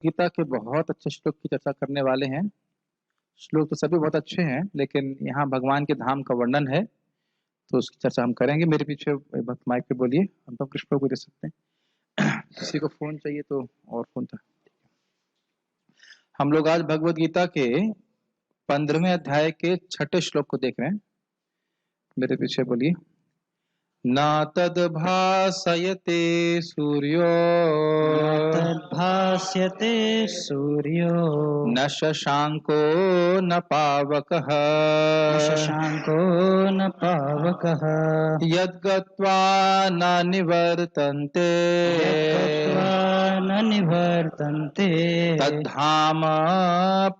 गीता के बहुत अच्छे श्लोक की चर्चा करने वाले हैं। श्लोक तो सभी बहुत अच्छे हैं, लेकिन यहाँ भगवान के धाम का वर्णन है, तो उसकी चर्चा हम करेंगे। मेरे पीछे भक्त माइक पे बोलिए, हम तो कृष्ण को दे सकते हैं। किसी को फोन चाहिए तो, और फोन था। हम लोग आज भगवत गीता के 15वें अध्याय के 6ठे श्लोक को देख रहे हैं। मेरे पीछे बोलिए। न तद्भासयते सूर्यो तद्भास्यते सूर्यो न शशांको न पावकः न शशांको न पावकः यद्गत्वा न निवर्तन्ते यद्गत्वा न निवर्तन्ते तद्धाम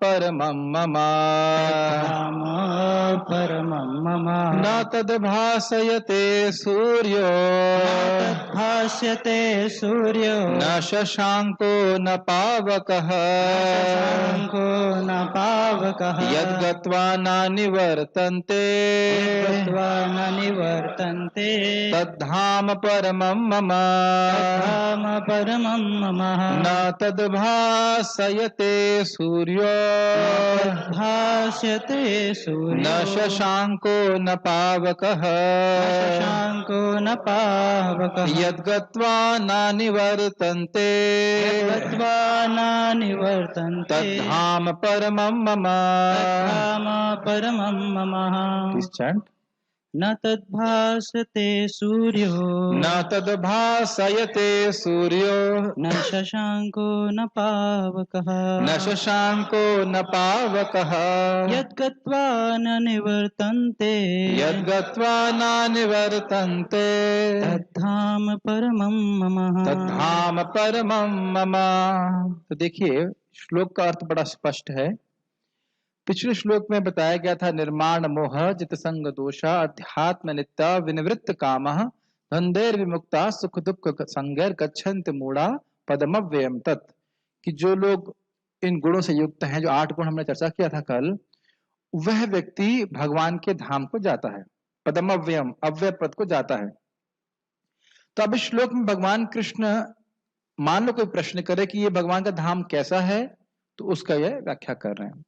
परमं मम तद्धाम परमं मम न तद्भासयते सूर्यो तद्भास्यते सूर्यो न शशांको न पावकः शशांको न पावकः यद्गत्वा न निवर्तन्ते यद्गत्वा न निवर्तन्ते तद्धाम परमं मम तद्धाम परमं मम न तद्भासयते सूर्यो भास्यते सूर्यो न शशांको न पावकः न शशांको न पावकः यद्गत्वा न निवर्तन्ते यद्गत्वा न निवर्तन्ते तद्धाम परमं मम। तद्धाम परमं मम Please chant. न तद्भासते सूर्यो न तद्भासयते सूर्यो न शशांको न पावकः न शशांको न पावकः यद्गत्वा न निवर्तन्ते यद्गत्वा न निवर्तन्ते तद्धाम परमं मम तद्धाम परमं मम। तो देखिए, श्लोक का अर्थ बड़ा स्पष्ट है। पिछले श्लोक में बताया गया था निर्माण मोह जित संग दोषा अध्यात्म नित्य विनिवृत्त कामः धंधेर विमुक्ता सुख दुख संगैर गच्छन्त मूढ़ा पदमव्ययम तत्, कि जो लोग इन गुणों से युक्त हैं, जो 8 गुण हमने चर्चा किया था कल, वह व्यक्ति भगवान के धाम को जाता है, पदमव्ययम अव्यय पद को जाता है। तो अब इस श्लोक में भगवान कृष्ण, मान लो कोई प्रश्न करे कि ये भगवान का धाम कैसा है, तो उसका यह व्याख्या कर रहे हैं।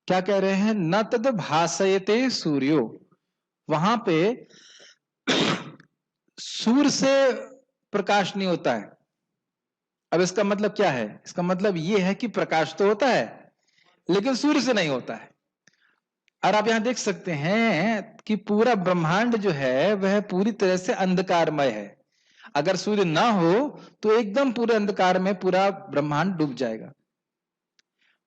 क्या कह रहे हैं? न तद भासयते सूर्यो, वहां पे सूर्य से प्रकाश नहीं होता है। अब इसका मतलब क्या है? इसका मतलब यह है कि प्रकाश तो होता है लेकिन सूर्य से नहीं होता है। और आप यहां देख सकते हैं कि पूरा ब्रह्मांड जो है वह पूरी तरह से अंधकारमय है। अगर सूर्य ना हो तो एकदम पूरे अंधकार में पूरा ब्रह्मांड डूब जाएगा।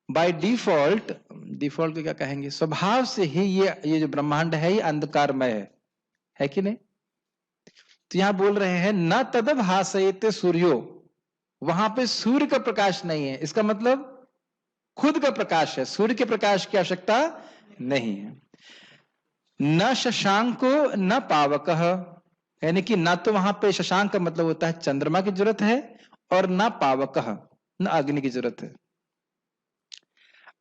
बाय डिफॉल्ट, डिफॉल्ट को क्या कहेंगे, स्वभाव से ही ये जो ब्रह्मांड है ये अंधकारमय है कि नहीं? तो यहां बोल रहे हैं न तद भासयते सूर्यो, वहां पे सूर्य का प्रकाश नहीं है। इसका मतलब खुद का प्रकाश है, सूर्य के प्रकाश की आवश्यकता नहीं है। न शशांको न पावकः, यानी कि ना तो वहां पे शशांक का मतलब होता है चंद्रमा की जरूरत है, और न पावकः न अग्नि की जरूरत है।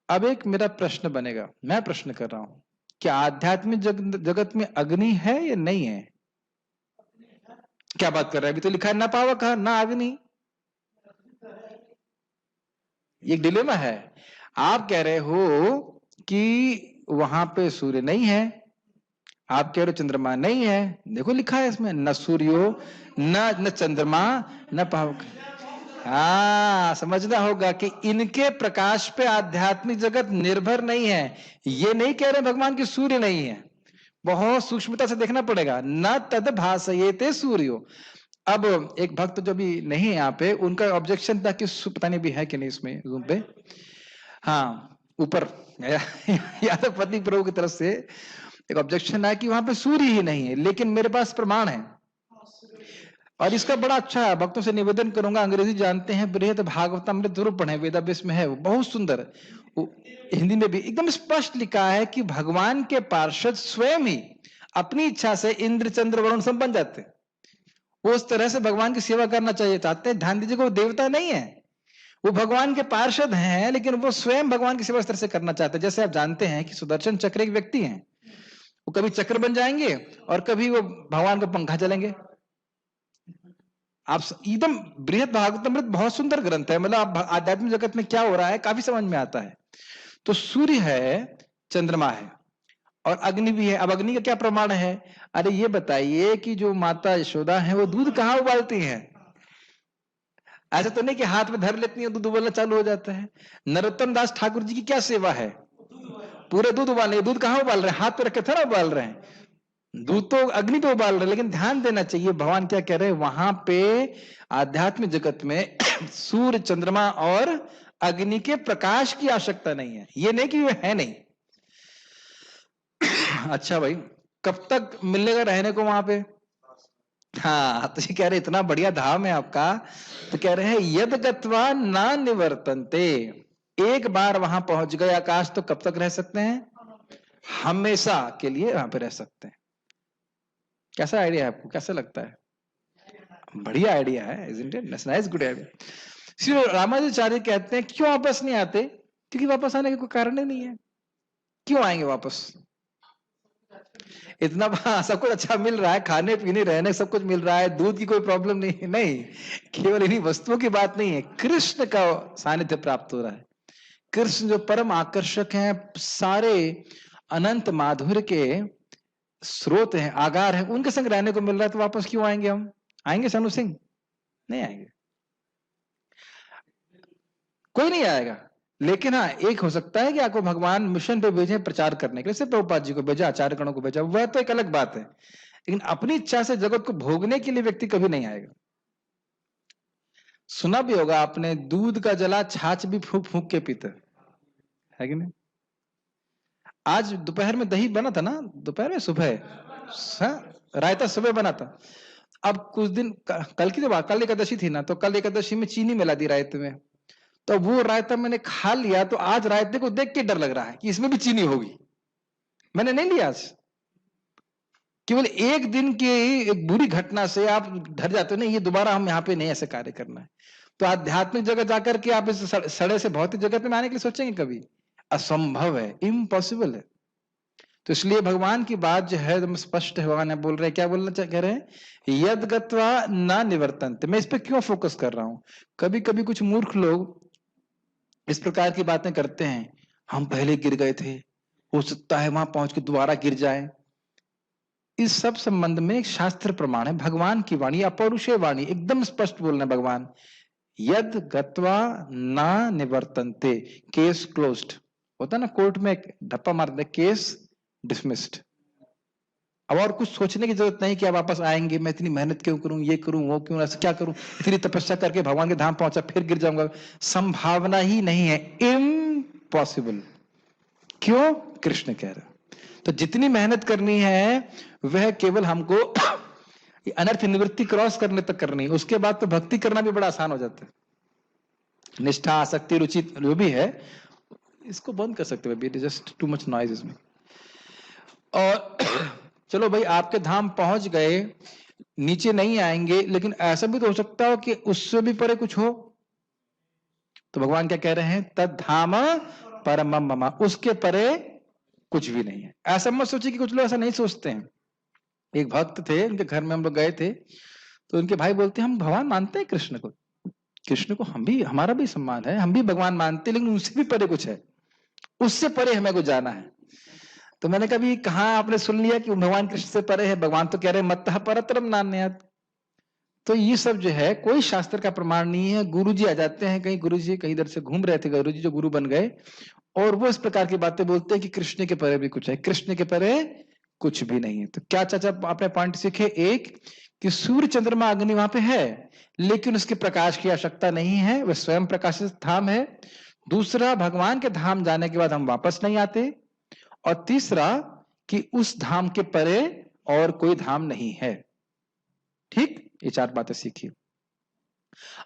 अब एक मेरा प्रश्न बनेगा, मैं प्रश्न कर रहा हूं, क्या आध्यात्मिक जगत में अग्नि है या नहीं है? क्या बात कर रहे हैं? अभी तो लिखा है ना पावक ना अग्नि। ये डिलेमा है। आप कह रहे हो कि वहां पे सूर्य नहीं है, आप कह रहे हो चंद्रमा नहीं है। देखो लिखा है इसमें, न सूर्यो न चंद्रमा न पावक। हाँ, समझना होगा कि इनके प्रकाश पे आध्यात्मिक जगत निर्भर नहीं है। ये नहीं कह रहे भगवान की सूर्य नहीं है, बहुत सूक्ष्मता से देखना पड़ेगा। न तद भासयते सूर्यो। अब एक भक्त जो भी नहीं है यहाँ पे, उनका ऑब्जेक्शन था कि पता नहीं भी है कि नहीं इसमें जूम पे, हाँ ऊपर या तो पत्नी प्रभु की तरफ से एक ऑब्जेक्शन है कि वहां पे सूर्य ही नहीं है, लेकिन मेरे पास प्रमाण है। और इसका बड़ा अच्छा है, भक्तों से निवेदन करूंगा, अंग्रेजी जानते हैं, बृहद भागवतामृत जरूर पढ़ें, वेदाभ्यास में है, वो बहुत सुंदर। हिंदी में भी एकदम स्पष्ट लिखा है कि भगवान के पार्षद स्वयं ही अपनी इच्छा से इंद्र चंद्र वरुण सब बन जाते हैं। वो उस तरह से भगवान की सेवा करना चाहिए चाहते हैं। ध्यान दीजिए, वो देवता नहीं है, वो भगवान के पार्षद हैं, लेकिन वो स्वयं भगवान की सेवा इस तरह से करना चाहते हैं। जैसे आप जानते हैं कि सुदर्शन चक्र एक व्यक्ति हैं, वो कभी चक्र बन जाएंगे और कभी वो भगवान का पंखा चलेंगे। आप एकदम बृहद भागवतमृत बहुत सुंदर ग्रंथ है, मतलब आप आध्यात्मिक जगत में क्या हो रहा है काफी समझ में आता है। तो सूर्य है, चंद्रमा है और अग्नि भी है। अब अग्नि का क्या प्रमाण है? अरे ये बताइए कि जो माता यशोदा है वो दूध कहाँ उबालती हैं? ऐसा तो नहीं कि हाथ में धर लेती है दूध उबालना चालू हो जाता है। नरोत्तम दास ठाकुर जी की क्या सेवा है? पूरे दूध उबालने। दूध कहाँ उबाल रहे हैं? हाथ पे रख के थोड़ा उबाल रहे हैं, दूध तो अग्नि पे उबाल रहे हैं। लेकिन ध्यान देना चाहिए भगवान क्या कह रहे हैं वहां पे आध्यात्मिक जगत में सूर्य, चंद्रमा और अग्नि के प्रकाश की आवश्यकता नहीं है। ये नहीं कि वे है नहीं। अच्छा भाई, कब तक मिलेगा रहने को वहां पे? हाँ, तो ये कह रहे इतना बढ़िया धाम है आपका, तो कह रहे हैं यद गत्वा ना निवर्तन्ते। एक बार वहां पहुंच गए आकाश तो कब तक रह सकते हैं? हमेशा के लिए वहां पे रह सकते हैं। कैसा आइडिया है आपको? कैसा लगता है? बढ़िया आइडिया है, isn't it? That's nice, good idea. Shri Ramanujacharya कहते हैं क्यों वापस नहीं आते? क्योंकि वापस आने का कोई कारण ही नहीं है। क्यों आएंगे वापस? इतना सब कुछ अच्छा मिल रहा है, खाने पीने रहने सब कुछ मिल रहा है, दूध की कोई प्रॉब्लम नहीं। नहीं, केवल इन्हीं वस्तुओं की बात नहीं है, कृष्ण का सानिध्य प्राप्त हो रहा है। कृष्ण जो परम आकर्षक हैं, सारे अनंत माधुर्य के स्रोत हैं, आगार हैं, उनके संग रहने को मिल रहा है, तो वापस क्यों आएंगे हम? आएंगे सनु सिंह? नहीं आएंगे, कोई नहीं आएगा। लेकिन हाँ, एक हो सकता है कि आपको भगवान मिशन पे भेजे प्रचार करने के लिए, जैसे प्रभुपाद जी को भेजा, आचार्य गणों को भेजा, वह तो एक अलग बात है। लेकिन अपनी इच्छा से जगत को भोगने के लिए व्यक्ति कभी नहीं आएगा। सुना भी होगा आपने, दूध का जला छाछ भी फूंक फूंक के पीते है कि नहीं? आज दोपहर में दही बना था ना, दोपहर में सुबह रायता सुबह बना था। अब कुछ दिन कल की बात, कल एकादशी थी ना, तो कल एकादशी में चीनी मिला दी रायते में, तो वो रायता मैंने खा लिया, तो आज रायते को देख के डर लग रहा है कि इसमें भी चीनी होगी। मैंने नहीं लिया आज। केवल एक दिन की एक बुरी घटना से आप डर जाते हो, नहीं ये दोबारा हम यहाँ पे नहीं ऐसे कार्य करना है। तो आध्यात्मिक जगत जाकर के आप इस सड़े से भौतिक जगत में आने के लिए सोचेंगे कभी? असंभव है, इम्पॉसिबल है। तो इसलिए भगवान की बात जो है एकदम स्पष्ट है। भगवान बोल रहे हैं, क्या बोलना कह रहे हैं? यद गत्वा ना निवर्तन्ते। मैं इस पे क्यों फोकस कर रहा हूं? कभी कभी कुछ मूर्ख लोग इस प्रकार की बातें करते हैं, हम पहले गिर गए थे, हो सकता है वहां पहुंच के दोबारा गिर जाए। इस सब संबंध में एक शास्त्र प्रमाण है, भगवान की वाणी, अपौरुषेय वाणी, एकदम स्पष्ट बोलना है भगवान। यद गत्वा ना निवर्तन्ते, केस क्लोज्ड होता ना, कोर्ट में ढप्पा मारते, केस डिसमिस्ड। अब और कुछ सोचने की जरूरत नहीं कि आप वापस आएंगे, मैं इतनी मेहनत क्यों करूं, ये करूं, वो क्यों, ऐसा क्या करूं, इतनी तपस्या करके भगवान के धाम पहुंचा फिर गिर जाऊंगा। संभावना ही नहीं है, इम्पॉसिबल। क्यों? कृष्ण कह रहे। तो जितनी मेहनत करनी है वह केवल हमको अनर्थ निवृत्ति क्रॉस करने तक करनी है, उसके बाद तो भक्ति करना भी बड़ा आसान हो जाता है। निष्ठा, आसक्ति, रुचि जो भी है, इसको बंद कर सकते हो, जस्ट टू मच नॉइज इसमें। और चलो भाई, आपके धाम पहुंच गए, नीचे नहीं आएंगे, लेकिन ऐसा भी तो हो सकता हो कि उससे भी परे कुछ हो। तो भगवान क्या कह रहे हैं? तद धाम परमम मम, उसके परे कुछ भी नहीं है। ऐसा मत सोचिए कि कुछ लोग ऐसा नहीं सोचते हैं। एक भक्त थे, उनके घर में हम लोग गए थे, तो उनके भाई बोलते हैं हम भगवान मानते हैं कृष्ण को, कृष्ण को हम भी, हमारा भी सम्मान है, हम भी भगवान मानते हैं, लेकिन उससे भी परे कुछ है, उससे परे हमें को जाना है। तो मैंने कभी कहा, आपने सुन लिया कि भगवान कृष्ण से परे है? भगवान तो कह रहे मत्तः परतरम नान्यत्। तो ये सब जो है कोई शास्त्र का प्रमाण नहीं है। गुरुजी आ जाते हैं कहीं, गुरुजी कहीं इधर से घूम रहे थे, गुरुजी जो गुरु बन गए, और वो इस प्रकार की बातें बोलते हैं कि कृष्ण के परे भी कुछ है, कृष्ण के परे कुछ भी नहीं है। तो क्या चाचा आपने पॉइंट सीखे? एक कि सूर्य, चंद्रमा, अग्नि वहां पे है, लेकिन उसके प्रकाश की आवश्यकता नहीं है, वह स्वयं प्रकाशित धाम है। दूसरा, भगवान के धाम जाने के बाद हम वापस नहीं आते। और तीसरा कि उस धाम के परे और कोई धाम नहीं है। ठीक, ये 4 बातें सीखी।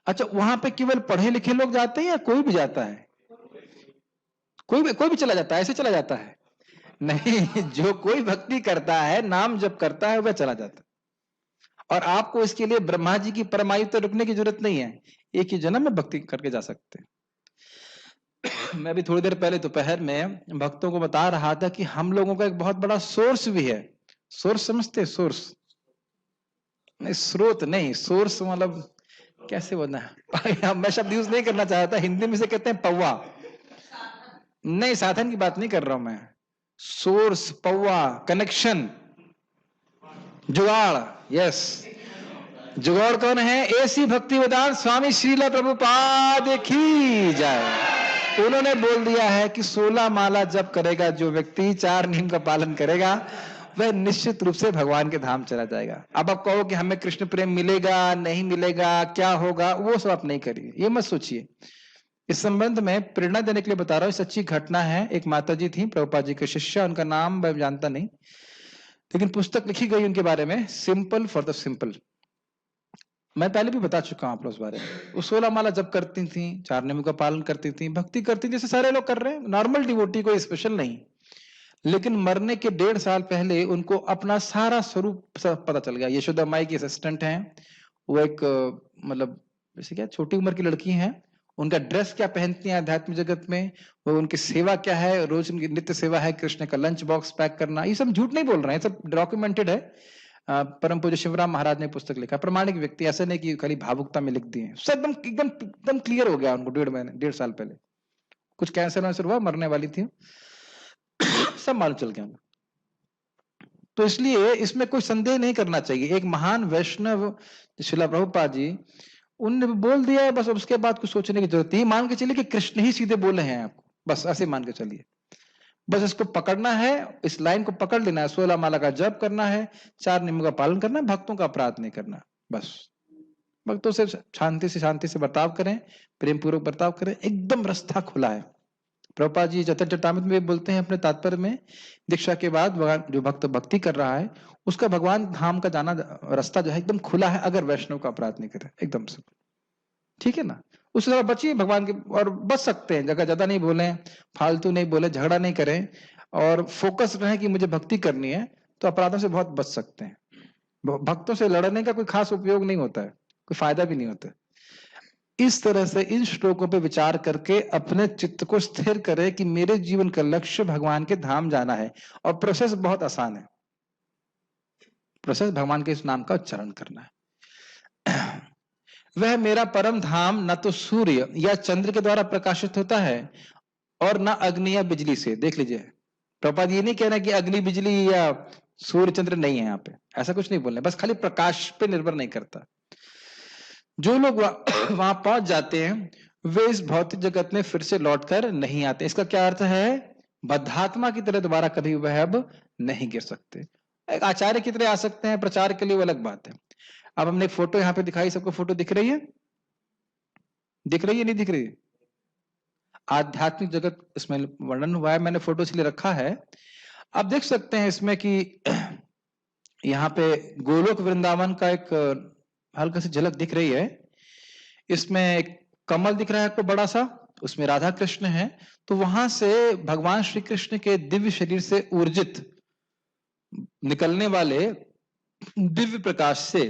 अच्छा, वहां पे केवल पढ़े लिखे लोग जाते हैं या कोई भी जाता है? कोई भी चला जाता है? ऐसे चला जाता है? नहीं, जो कोई भक्ति करता है, नाम जप करता है, वह चला जाता है। और आपको इसके लिए ब्रह्मा जी की परमायु तक रुकने की जरूरत नहीं है, एक ही जन्म में भक्ति करके जा सकते हैं। मैं भी थोड़ी देर पहले दोपहर में भक्तों को बता रहा था कि हम लोगों का एक बहुत बड़ा सोर्स भी है। सोर्स समझते? सोर्स नहीं, स्रोत नहीं, सोर्स मतलब कैसे बोलना है मैं शब्द यूज नहीं करना चाहता, हिंदी में से कहते हैं पौवा। नहीं, साधन की बात नहीं कर रहा हूं मैं। सोर्स, पौवा, कनेक्शन, जुगाड़। यस, जुगाड़ कौन है? ऐसी भक्ति वेदांत स्वामी श्रीला प्रभुपाद की जाए। उन्होंने बोल दिया है कि 16 माला जप करेगा जो व्यक्ति, 4 नियम का पालन करेगा, वह निश्चित रूप से भगवान के धाम चला जाएगा। अब आप कहो कि हमें कृष्ण प्रेम मिलेगा नहीं मिलेगा, क्या होगा, वो सब आप नहीं करिए, ये मत सोचिए। इस संबंध में प्रेरणा देने के लिए बता रहा हूँ, सच्ची घटना है। एक माता जी थी, प्रभुपाद जी के शिष्य, उनका नाम मैं जानता नहीं, लेकिन पुस्तक लिखी गई उनके बारे में, सिंपल फॉर द सिंपल। मैं पहले भी बता चुका हूं आप लोग इस बारे में। वो 16 माला जब करती थी, 4 नियमों का पालन करती थी, भक्ति करती थी, जैसे सारे लोग कर रहे हैं, नॉर्मल डिवोटी, कोई स्पेशल नहीं। लेकिन मरने के 1.5 साल पहले उनको अपना सारा स्वरूप पता चल गया। यशोदा माई की असिस्टेंट हैं वो, एक मतलब जैसे क्या छोटी उम्र की लड़की हैं, उनका ड्रेस क्या पहनती हैं आध्यात्मिक जगत में, वो उनकी सेवा क्या है, रोज उनकी नित्य सेवा है कृष्ण का लंच बॉक्स पैक करना, ये सब झूठ नहीं बोल रहे हैं, सब डॉक्यूमेंटेड है। परम पूज्य शिवराम महाराज ने पुस्तक लिखा, प्रमाणिक व्यक्ति, ऐसे नहीं कि खाली भावुकता में लिख दिए, सब एकदम एकदम एकदम क्लियर हो गया उनको 1.5 साल पहले। कुछ कैंसर वैंसर हुआ, मरने वाली थी, सब मालूम चल गया। तो इसलिए इसमें कोई संदेह नहीं करना चाहिए। एक महान वैष्णव श्रील प्रभुपाद जी, उनने बोल दिया है, बस उसके बाद कुछ सोचने की जरूरत नहीं। मान के चलिए कि कृष्ण ही सीधे बोले हैं आपको, बस ऐसे मान के चलिए, बस इसको पकड़ना है, इस लाइन को पकड़ लेना है, 16 माला का जप करना है, 4 नियमों का पालन करना है, भक्तों का अपराध नहीं करना, बस भक्तों से शांति से बर्ताव करें, प्रेम पूर्वक बर्ताव करें, एकदम रास्ता खुला है। प्रभुपाद जी चैतन्यचरितामृत में बोलते हैं अपने तात्पर्य में, दीक्षा के बाद जो भक्त भक्ति कर रहा है उसका भगवान धाम का जाना रास्ता जो है एकदम खुला है, अगर वैष्णव का अपराध नहीं करे, एकदम से, ठीक है ना। उससे थोड़ा बचिए भगवान के, और बच सकते हैं, जगह ज्यादा नहीं बोले, फालतू नहीं बोले, झगड़ा नहीं करें, और फोकस रहे कि मुझे भक्ति करनी है, तो अपराधों से बहुत बच सकते हैं। भक्तों से लड़ने का कोई खास उपयोग नहीं होता है, कोई फायदा भी नहीं होता है। इस तरह से इन श्लोकों पे विचार करके अपने चित्त को स्थिर करें कि मेरे जीवन का लक्ष्य भगवान के धाम जाना है, और प्रोसेस बहुत आसान है। प्रोसेस भगवान के इस नाम का उच्चारण करना है। वह मेरा परम धाम न तो सूर्य या चंद्र के द्वारा प्रकाशित होता है और न अग्नि या बिजली से। देख लीजिए, प्रभुपाद ये नहीं कह रहे कि अग्नि बिजली या सूर्य चंद्र नहीं है यहाँ पे, ऐसा कुछ नहीं बोल रहे, बस खाली प्रकाश पे निर्भर नहीं करता। जो लोग वहां पहुंच जाते हैं वे इस भौतिक जगत में फिर से लौटकर नहीं आते। इसका क्या अर्थ है? बद्धात्मा की तरह दोबारा कभी वह अब नहीं गिर सकते। एक आचार्य की तरह आ सकते हैं प्रचार के लिए, वो अलग बात है। अब हमने एक फोटो यहाँ पे दिखाई, सबको फोटो दिख रही है? दिख रही है नहीं दिख रही है? आध्यात्मिक जगत इसमें वर्णन हुआ है, मैंने फोटो इसलिए रखा है। आप देख सकते हैं इसमें कि यहाँ पे गोलोक वृंदावन का एक हल्का सी झलक दिख रही है। इसमें एक कमल दिख रहा है आपको बड़ा सा, उसमें राधा कृष्ण है। तो वहां से भगवान श्री कृष्ण के दिव्य शरीर से ऊर्जित निकलने वाले दिव्य प्रकाश से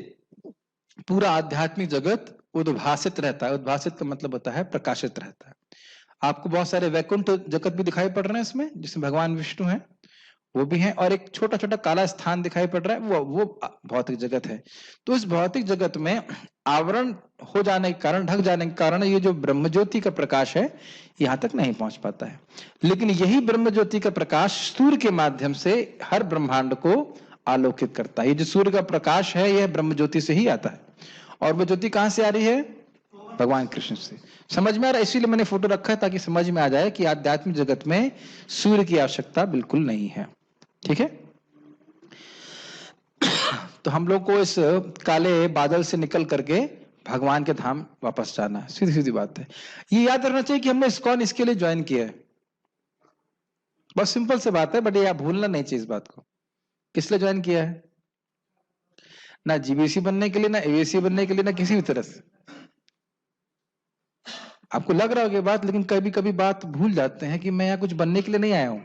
पूरा आध्यात्मिक जगत उद्भासित रहता है। उद्भासित का मतलब होता है प्रकाशित रहता है। आपको बहुत सारे वैकुंठ जगत भी दिखाई पड़ रहे हैं इसमें, जिसमें भगवान विष्णु है, वो भी है, और एक छोटा छोटा काला स्थान दिखाई पड़ रहा है, वो भौतिक जगत है। तो इस भौतिक जगत में आवरण हो जाने के कारण, ढक जाने के कारण, ये जो ब्रह्म ज्योति का प्रकाश है यहां तक नहीं पहुंच पाता है। लेकिन यही ब्रह्म ज्योति का प्रकाश सूर्य के माध्यम से हर ब्रह्मांड को आलोकित करता है। ये जो सूर्य का प्रकाश है यह ब्रह्म ज्योति से ही आता है। और वो ज्योति कहां से आ रही है? भगवान कृष्ण से। समझ में आ रहा है? इसीलिए मैंने फोटो रखा है ताकि समझ में आ जाए कि आध्यात्मिक जगत में सूर्य की आवश्यकता बिल्कुल नहीं है। ठीक है? तो हम लोग को इस काले बादल से निकल करके भगवान के धाम वापस जाना है, सीधी सीधी बात है। ये याद रखना चाहिए कि हमने इस्कॉन इसके लिए ज्वाइन किया है। बहुत सिंपल सी बात है, बट ये आप भूलना नहीं चाहिए इस बात को। किस लिए ज्वाइन किया है? ना जीबीसी बनने के लिए, ना एवीसी बनने के लिए, ना किसी भी तरह से। आपको लग रहा होगा बात, लेकिन कभी कभी बात भूल जाते हैं कि मैं यहाँ कुछ बनने के लिए नहीं आया हूं,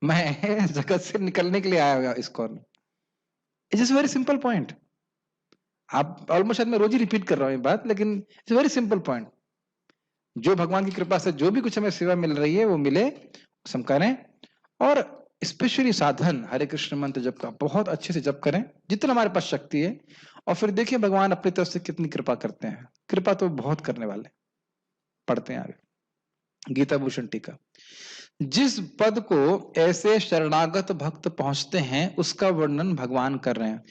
मैं जगत से निकलने के लिए आया हुआ ISKCON. It's is very simple point. आप ऑलमोस्ट शायद मैं रोज ही रिपीट कर रहा हूं ये बात, लेकिन इट्स वेरी सिंपल पॉइंट। जो भगवान की कृपा से जो भी कुछ हमें सेवा मिल रही है वो मिले, हम करें, और स्पेशली साधन हरे कृष्ण मंत्र जप का बहुत अच्छे से जप करें जितना हमारे पास शक्ति है, और फिर देखिए भगवान अपनी तरफ से कितनी कृपा करते हैं। कृपा तो बहुत करने वाले। पढ़ते हैं आगे गीता भूषण टीका। जिस पद को ऐसे शरणागत भक्त पहुंचते हैं उसका वर्णन भगवान कर रहे हैं।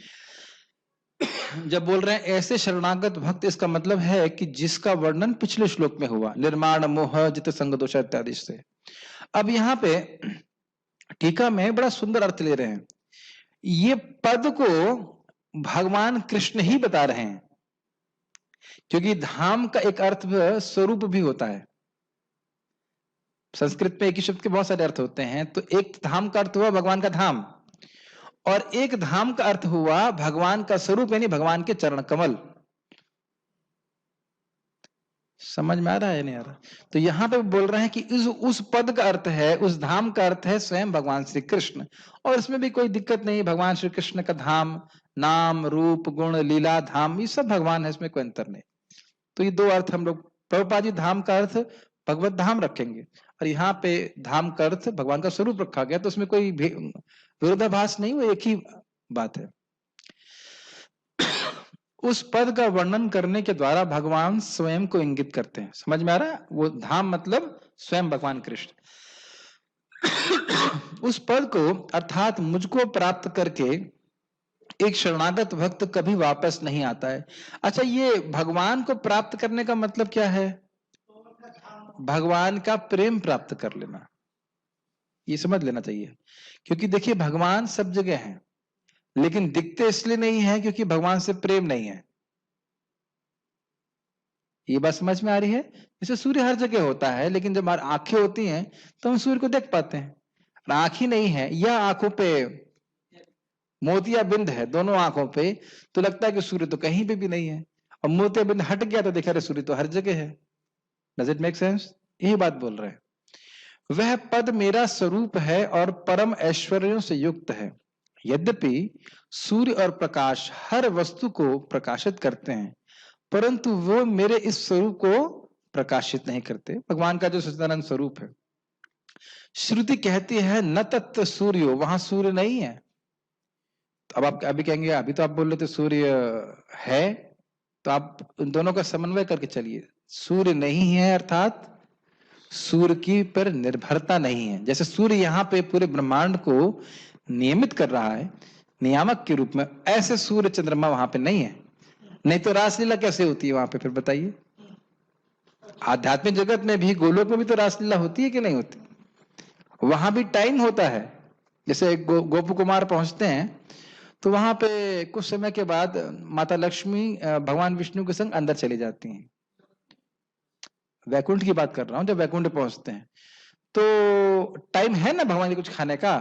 जब बोल रहे हैं ऐसे शरणागत भक्त, इसका मतलब है कि जिसका वर्णन पिछले श्लोक में हुआ, निर्माण मोह जित संग दोष इत्यादि से। अब यहाँ पे टीका में बड़ा सुंदर अर्थ ले रहे हैं। ये पद को भगवान कृष्ण ही बता रहे हैं, क्योंकि धाम का एक अर्थ स्वरूप भी होता है। संस्कृत में एक ही शब्द के बहुत सारे अर्थ होते हैं, तो एक धाम का अर्थ हुआ भगवान का धाम, और एक धाम का अर्थ हुआ भगवान का स्वरूप, यानी भगवान के चरण कमल। समझ में आ रहा है नहीं आ रहा? तो यहां पे बोल रहे हैं कि उस पद का अर्थ है, उस धाम का अर्थ है स्वयं भगवान श्री कृष्ण। और इसमें भी कोई दिक्कत नहीं, भगवान श्री कृष्ण का धाम नाम रूप गुण लीला धाम ये सब भगवान है, इसमें कोई अंतर नहीं। तो ये दो अर्थ हम लोग, प्रभुपाद जी धाम का अर्थ भगवत धाम रखेंगे, और यहाँ पे धाम का अर्थ भगवान का स्वरूप रखा गया, तो उसमें कोई विरोधाभास नहीं, वो एक ही बात है। उस पद का वर्णन करने के द्वारा भगवान स्वयं को इंगित करते हैं। समझ में आ रहा है? वो धाम मतलब स्वयं भगवान कृष्ण। उस पद को अर्थात मुझको प्राप्त करके एक शरणागत भक्त कभी वापस नहीं आता है। अच्छा, ये भगवान को प्राप्त करने का मतलब क्या है? भगवान का प्रेम प्राप्त कर लेना, ये समझ लेना चाहिए। क्योंकि देखिए भगवान सब जगह हैं, लेकिन दिखते इसलिए नहीं है क्योंकि भगवान से प्रेम नहीं है। ये बात समझ में आ रही है? जैसे सूर्य हर जगह होता है, लेकिन जब हमारी आंखें होती हैं तो हम सूर्य को देख पाते हैं। आंख ही नहीं है या आंखों पे मोतिया बिंद है दोनों आंखों पे, तो लगता है कि सूर्य तो कहीं पे भी नहीं है। और मोतिया बिंद हट गया तो देखा, अरे सूर्य तो हर जगह है। Does it make sense? यही बात बोल रहे हैं। वह पद मेरा स्वरूप है और परम ऐश्वर्यों से युक्त है। यद्यपि सूर्य और प्रकाश हर वस्तु को प्रकाशित करते हैं, परंतु वो मेरे इस स्वरूप को प्रकाशित नहीं करते। भगवान का जो सच्चिदानंद स्वरूप है। श्रुति कहती है न तत्व सूर्यो, वहां सूर्य नहीं है। तो अब आप अभी कहेंगे अभी तो आप बोल रहे थे सूर्य है, तो आप उन दोनों का समन्वय करके चलिए। सूर्य नहीं है अर्थात सूर्य की पर निर्भरता नहीं है। जैसे सूर्य यहाँ पे पूरे ब्रह्मांड को नियमित कर रहा है नियामक के रूप में, ऐसे सूर्य चंद्रमा वहां पे नहीं है। नहीं तो रासलीला कैसे होती है वहां पे, फिर बताइए? आध्यात्मिक जगत में भी, गोलोक में भी तो रासलीला होती है कि नहीं होती? वहां भी टाइम होता है। जैसे गोपू कुमार पहुंचते हैं तो वहां पे कुछ समय के बाद माता लक्ष्मी भगवान विष्णु के संग अंदर चली जाती हैं। वैकुंठ की बात कर रहा हूं। जब वैकुंठ पहुंचते हैं तो टाइम है ना भगवान जी कुछ खाने का,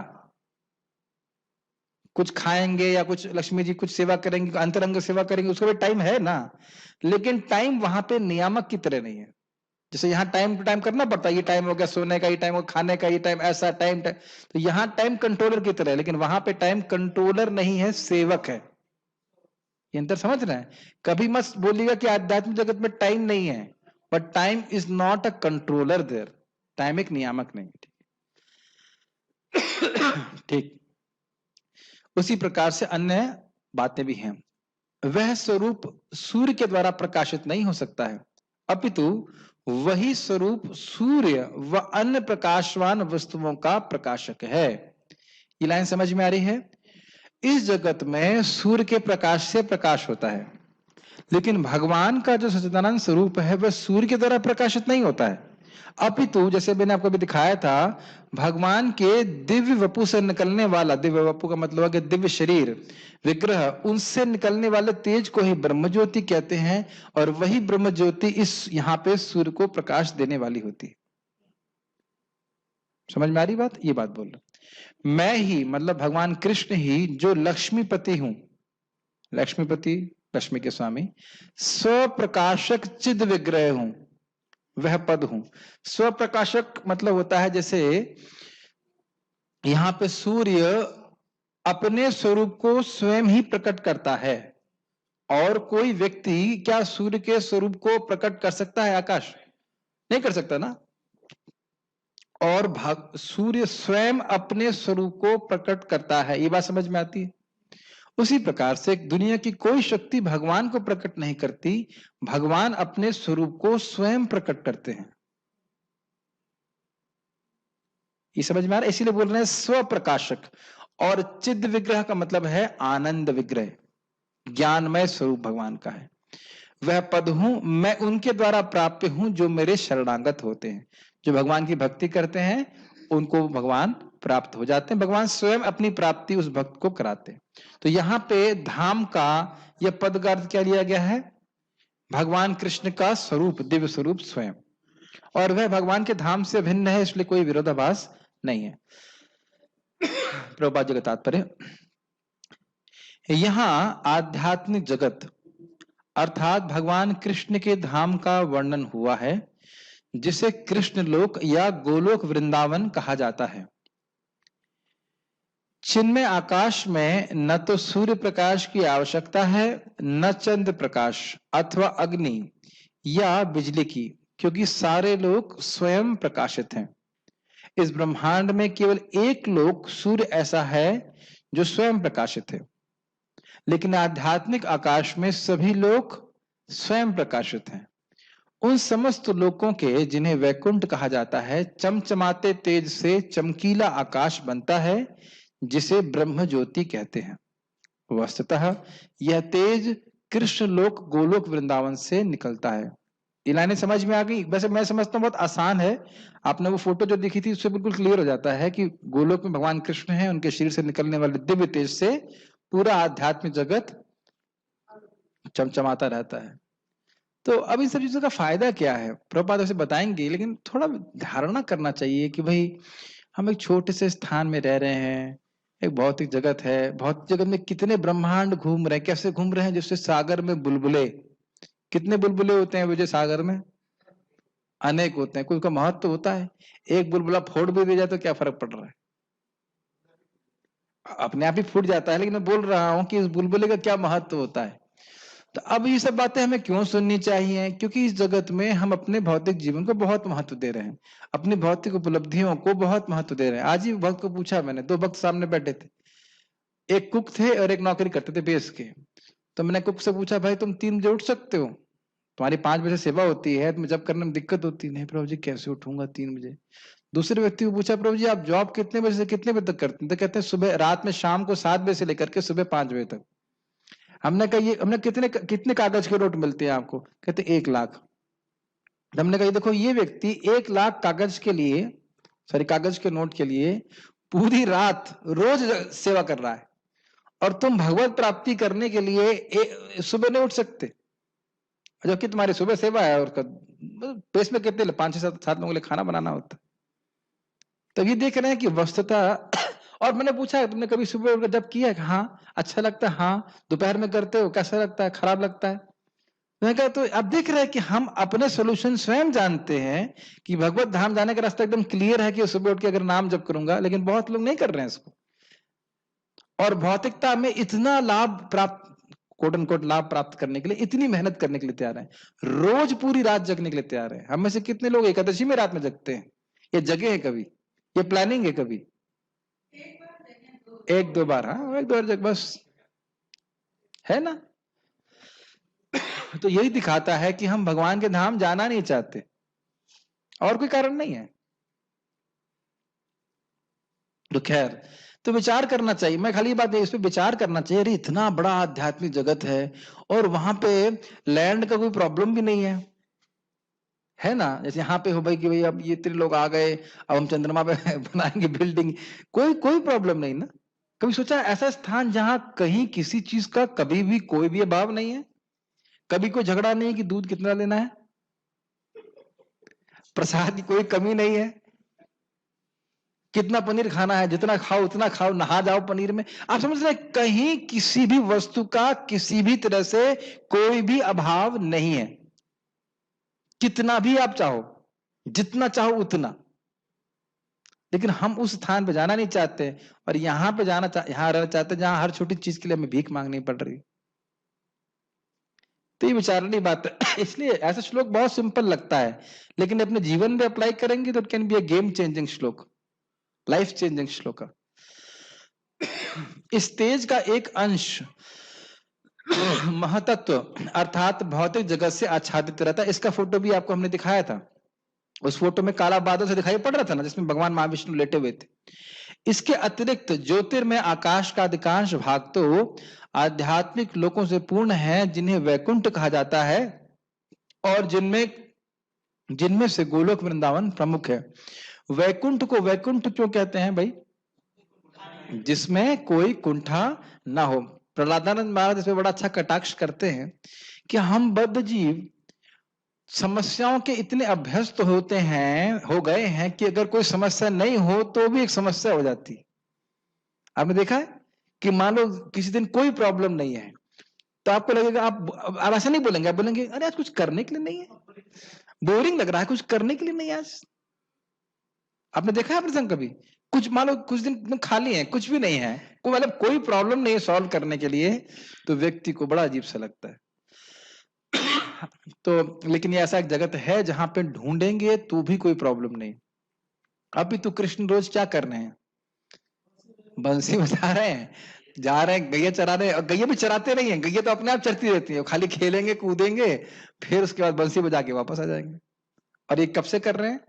कुछ खाएंगे या कुछ लक्ष्मी जी कुछ सेवा करेंगे, अंतरंग सेवा करेंगे, उसका भी टाइम है ना। लेकिन टाइम वहां पे नियामक की तरह नहीं है। जैसे यहाँ टाइम टू टाइम करना पड़ता है, ये टाइम हो गया सोने का, ये टाइम हो खाने का, ये टाइम ऐसा टाइम, तो यहाँ टाइम कंट्रोलर की तरह है, लेकिन वहां पे टाइम कंट्रोलर नहीं है, सेवक है। ये अंतर समझ रहे हैं? कभी मत बोलिएगा कि आध्यात्मिक जगत में टाइम नहीं है, but time is not a controller there. Time एक नियामक नहीं है। ठीक उसी प्रकार से अन्य बातें भी हैं। वह स्वरूप सूर्य के द्वारा प्रकाशित नहीं हो सकता है, अपितु वही स्वरूप सूर्य व अन्य प्रकाशवान वस्तुओं का प्रकाशक है। ये लाइन समझ में आ रही है? इस जगत में सूर्य के प्रकाश से प्रकाश होता है, लेकिन भगवान का जो सच्चिदानंद स्वरूप है वह सूर्य के द्वारा प्रकाशित नहीं होता है, अपितु जैसे मैंने आपको भी दिखाया था, भगवान के दिव्य वपु से निकलने वाला, दिव्य वपु का मतलब है कि दिव्य शरीर विग्रह, उनसे निकलने वाले तेज को ही ब्रह्म ज्योति कहते हैं, और वही ब्रह्म ज्योति इस यहाँ पे सूर्य को प्रकाश देने वाली होती है। समझ में आ रही बात? ये बात बोल रहा मैं ही, मतलब भगवान कृष्ण ही जो लक्ष्मीपति हूं, लक्ष्मीपति लक्ष्मी के स्वामी, स्वप्रकाशक चिद विग्रह हूं, वह पद हूं। स्वप्रकाशक मतलब होता है जैसे यहां पे सूर्य अपने स्वरूप को स्वयं ही प्रकट करता है, और कोई व्यक्ति क्या सूर्य के स्वरूप को प्रकट कर सकता है? आकाश नहीं कर सकता ना। और सूर्य स्वयं अपने स्वरूप को प्रकट करता है। ये बात समझ में आती है? उसी प्रकार से दुनिया की कोई शक्ति भगवान को प्रकट नहीं करती, भगवान अपने स्वरूप को स्वयं प्रकट करते हैं। ये समझ में आ रहा है? इसीलिए बोल रहे हैं स्व प्रकाशक। और चिद विग्रह का मतलब है आनंद विग्रह, ज्ञानमय स्वरूप भगवान का है। वह पद हूं मैं, उनके द्वारा प्राप्त हूं जो मेरे शरणागत होते हैं। जो भगवान की भक्ति करते हैं उनको भगवान प्राप्त हो जाते हैं। भगवान स्वयं अपनी प्राप्ति उस भक्त को कराते हैं। तो यहाँ पे धाम का यह पद का अर्थ क्या लिया गया है? भगवान कृष्ण का स्वरूप, दिव्य स्वरूप स्वयं, और वह भगवान के धाम से भिन्न है, इसलिए कोई विरोधाभास नहीं है। प्रभुपाद जी का तात्पर्य, यहां आध्यात्मिक जगत अर्थात भगवान कृष्ण के धाम का वर्णन हुआ है, जिसे कृष्ण लोक या गोलोक वृंदावन कहा जाता है। चिन्मय आकाश में न तो सूर्य प्रकाश की आवश्यकता है, न चंद्र प्रकाश अथवा अग्नि या बिजली की, क्योंकि सारे लोक स्वयं प्रकाशित हैं। इस ब्रह्मांड में केवल एक लोक सूर्य ऐसा है जो स्वयं प्रकाशित है, लेकिन आध्यात्मिक आकाश में सभी लोक स्वयं प्रकाशित हैं। उन समस्त लोकों के, जिन्हें वैकुंठ कहा जाता है, चमचमाते तेज से चमकीला आकाश बनता है, जिसे ब्रह्म ज्योति कहते हैं। वस्तुतः यह तेज कृष्ण लोक गोलोक वृंदावन से निकलता है। ये लाइनें समझ में आ गई? वैसे मैं समझता हूँ बहुत आसान है। आपने वो फोटो जो दिखी थी उससे बिल्कुल क्लियर हो जाता है कि गोलोक में भगवान कृष्ण है, उनके शरीर से निकलने वाले दिव्य तेज से पूरा आध्यात्मिक जगत चमचमाता रहता है। तो अब इन सब चीजों का फायदा क्या है प्रभुपाद उसे बताएंगे, लेकिन थोड़ा धारणा करना चाहिए कि भाई हम एक छोटे से स्थान में रह रहे हैं, एक भौतिक जगत है, भौतिक जगत में कितने ब्रह्मांड घूम रहे हैं, कैसे घूम रहे हैं, जैसे सागर में बुलबुले, कितने बुलबुले होते हैं विजय सागर में? अनेक होते हैं। कोई का महत्व तो होता है। एक बुलबुला फोड़ भी दिया जाए तो क्या फर्क पड़ रहा है? अपने आप ही फूट जाता है, लेकिन मैं बोल रहा हूं कि इस बुलबुले का क्या महत्व होता है। तो अब ये सब बातें हमें क्यों सुननी चाहिए? क्योंकि इस जगत में हम अपने भौतिक जीवन को बहुत महत्व दे रहे हैं, अपनी भौतिक उपलब्धियों को बहुत महत्व दे रहे हैं। आज ही भक्त को पूछा मैंने, दो भक्त सामने बैठे थे, एक कुक थे और एक नौकरी करते थे बेस के। तो मैंने कुक से पूछा, भाई तुम 3 बजे उठ सकते हो? तुम्हारी 5 बजे सेवा होती है, तुम्हें जब करने में दिक्कत होती नहीं। प्रभु जी कैसे उठूंगा 3 बजे? दूसरे व्यक्ति को पूछा, प्रभु जी आप जॉब कितने बजे से कितने बजे तक करते हैं? तो कहते हैं सुबह, रात में शाम को 7 बजे से लेकर के सुबह 5 बजे तक। हमने कहा ये, हमने कितने कागज के नोट मिलते हैं आपको? कहते 1 लाख। हमने कहा देखो ये व्यक्ति 1 लाख कागज के लिए, सॉरी कागज के नोट के लिए पूरी रात रोज सेवा कर रहा है, और तुम भगवत प्राप्ति करने के लिए सुबह नहीं उठ सकते, जबकि तुम्हारी सुबह सेवा है और पेस में कितने 5 से 7 लोगों के लिए खाना बनाना होता। तब ये देख रहे हैं कि वस्तुतः और मैंने पूछा तुमने कभी सुबह उठकर जब किया है? हाँ। अच्छा लगता है? हाँ। दोपहर में करते हो? कैसा लगता है? खराब लगता है? मैंने कहा तो अब देख रहे हैं कि हम अपने सोल्यूशन स्वयं जानते हैं कि भगवत धाम जाने का रास्ता एकदम क्लियर है कि सुबह उठ के अगर नाम जप करूंगा, लेकिन बहुत लोग नहीं कर रहे हैं इसको, और भौतिकता में इतना लाभ प्राप्त, कोट अनकोट लाभ प्राप्त करने के लिए इतनी मेहनत करने के लिए तैयार है, रोज पूरी रात जगने के लिए तैयार है। हम में से कितने लोग एकादशी में रात में जगते हैं? ये जगे है कभी? ये प्लानिंग है कभी? 1-2 बार, हाँ 1-2 बार जग बस, है ना? तो यही दिखाता है कि हम भगवान के धाम जाना नहीं चाहते, और कोई कारण नहीं है। तो खैर, तो विचार करना चाहिए। मैं खाली बात है इस पे विचार करना चाहिए, अरे इतना बड़ा आध्यात्मिक जगत है और वहां पे लैंड का कोई प्रॉब्लम भी नहीं है ना? जैसे यहाँ पे हो भाई कि भाई अब ये इतने लोग आ गए, अब हम चंद्रमा पे बनाएंगे बिल्डिंग, कोई प्रॉब्लम नहीं ना। कभी सोचा ऐसा स्थान जहां कहीं किसी चीज का कभी भी कोई भी अभाव नहीं है, कभी कोई झगड़ा नहीं है कि दूध कितना लेना है, प्रसाद की कोई कमी नहीं है, कितना पनीर खाना है, जितना खाओ उतना खाओ, नहा जाओ पनीर में। आप समझ रहे हैं, कहीं किसी भी वस्तु का किसी भी तरह से कोई भी अभाव नहीं है, कितना भी आप चाहो, जितना चाहो उतना। लेकिन हम उस स्थान पे जाना नहीं चाहते, और यहां पे यहां रहना चाहते जहां हर छोटी चीज के लिए हमें भीख मांगनी पड़ रही। तो ये विचारणी बात है। इसलिए ऐसा श्लोक बहुत सिंपल लगता है, लेकिन अपने जीवन में अप्लाई करेंगे तो it can be a game changing श्लोक, लाइफ चेंजिंग श्लोक। इस तेज का एक अंश महतत्व अर्थात भौतिक जगत से आच्छादित रहता है। इसका फोटो भी आपको हमने दिखाया था, उस फोटो में काला बादल से दिखाई पड़ रहा था ना, जिसमें भगवान महाविष्णु लेटे हुए थे। इसके अतिरिक्त ज्योतिर्मय आकाश का अधिकांश भाग तो आध्यात्मिक लोकों से पूर्ण है, जिन्हें वैकुंठ कहा जाता है, और जिनमें से गोलोक वृंदावन प्रमुख है। वैकुंठ को वैकुंठ क्यों कहते हैं भाई? जिसमें कोई कुंठा ना हो। प्रहलादानंद महाराज इसमें बड़ा अच्छा कटाक्ष करते हैं कि हम बद्ध जीव समस्याओं के इतने अभ्यस्त हो गए हैं कि अगर कोई समस्या नहीं हो तो भी एक समस्या हो जाती। आपने देखा है कि मान लो किसी दिन कोई प्रॉब्लम नहीं है तो आपको लगेगा, आप ऐसा नहीं बोलेंगे, आप बोलेंगे अरे आज कुछ करने के लिए नहीं है, बोरिंग लग रहा है, कुछ करने के लिए नहीं आज। आपने देखा है प्रसंग कभी? कुछ मान लो कुछ दिन खाली है, कुछ भी नहीं है, मतलब कोई प्रॉब्लम नहीं है सॉल्व करने के लिए, तो व्यक्ति को बड़ा अजीब सा लगता है। तो लेकिन ये ऐसा एक जगत है जहां पे ढूंढेंगे तो भी कोई प्रॉब्लम नहीं। अभी तो कृष्ण रोज क्या कर रहे हैं? बंसी बजा रहे हैं, जा रहे हैं गैया चरा रहे हैं, और गैया भी चराते नहीं है, गैया तो अपने आप चरती रहती है, खाली खेलेंगे कूदेंगे, फिर उसके बाद बंसी बजा के वापस आ जाएंगे। और ये कब से कर रहे हैं?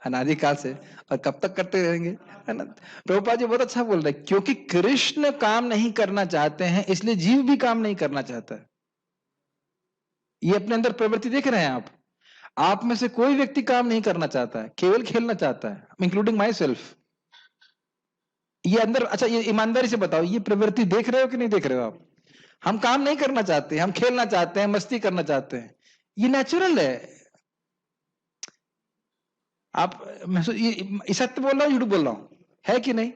अनादिकाल से, और कब तक करते रहेंगे, है ना? प्रभुपाद जी बहुत अच्छा बोल रहे हैं, क्योंकि कृष्ण काम नहीं करना चाहते हैं, इसलिए जीव भी काम नहीं करना चाहता है। ये अपने अंदर प्रवृत्ति देख रहे हैं आप में से कोई व्यक्ति काम नहीं करना चाहता है, केवल खेलना चाहता है, इंक्लूडिंग माई सेल्फ। ये अंदर, अच्छा ये ईमानदारी से बताओ, ये प्रवृत्ति देख रहे हो कि नहीं देख रहे हो आप? हम काम नहीं करना चाहते, हम खेलना चाहते हैं, मस्ती करना चाहते हैं, ये नेचुरल है। आप ये सत्य बोल रहा हूं, झूठ बोल रहा हूं, है कि नहीं?